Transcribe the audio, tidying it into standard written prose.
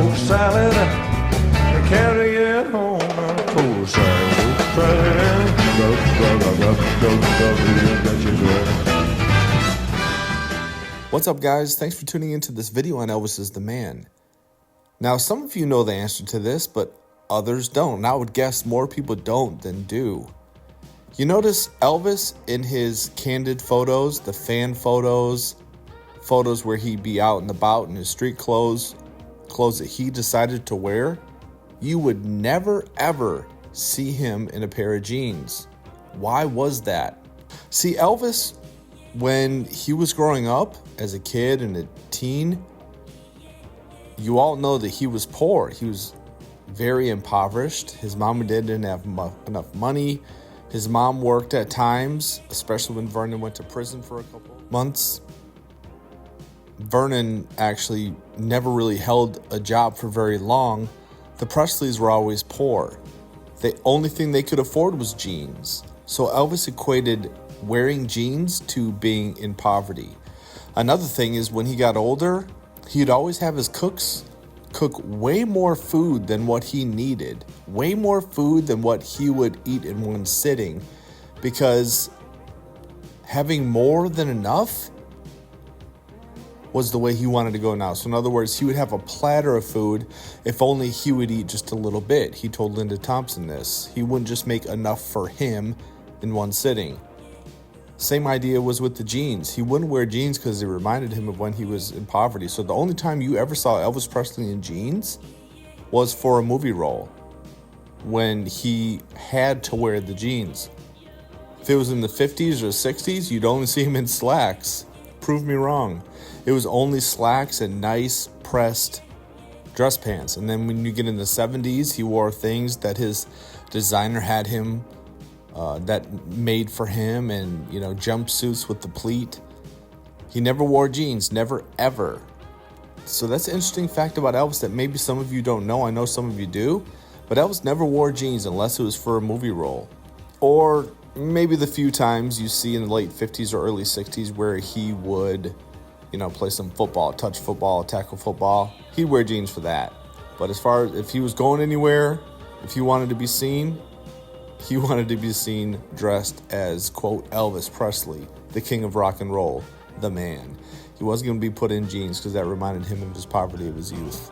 toast salad and carry it home. Toast salad, toast salad. What's up, guys? Thanks for tuning into this video on Elvis is the Man. Now, some of you know the answer to this, but others don't. And I would guess more people don't than do. You notice Elvis in his candid photos, the fan photos where he'd be out and about in his street clothes that he decided to wear, you would never ever see him in a pair of jeans. Why was that? See, Elvis, when he was growing up as a kid and a teen, you all know that he was poor. He was very impoverished. His mom and dad didn't have enough money. His mom worked at times, especially when Vernon went to prison for a couple months. Vernon actually never really held a job for very long. The Presleys were always poor. The only thing they could afford was jeans. So Elvis equated wearing jeans to being in poverty. Another thing is when he got older, he'd always have his cooks cook way more food than what he needed, way more food than what he would eat in one sitting, because having more than enough was the way he wanted to go now. So in other words, he would have a platter of food if only he would eat just a little bit. He told Linda Thompson this. He wouldn't just make enough for him in one sitting. Same idea was with the jeans. He wouldn't wear jeans because they reminded him of when he was in poverty. So the only time you ever saw Elvis Presley in jeans was for a movie role, when he had to wear the jeans. If it was in the 50s or 60s, you'd only see him in slacks. Prove me wrong. It was only slacks and nice pressed dress pants. And then when you get in the 70s, he wore things that his designer had him that made for him, and jumpsuits with the pleat. He never wore jeans, never ever. So that's an interesting fact about Elvis that maybe some of you don't know. I know some of you do, but Elvis never wore jeans unless it was for a movie role, or maybe the few times you see in the late 50s or early 60s where he would play some football, touch football, tackle football. He'd wear jeans for that. But as far as if he was going anywhere, if he wanted to be seen, he wanted to be seen dressed as, quote, Elvis Presley, the king of rock and roll, the man. He wasn't going to be put in jeans because that reminded him of his poverty of his youth.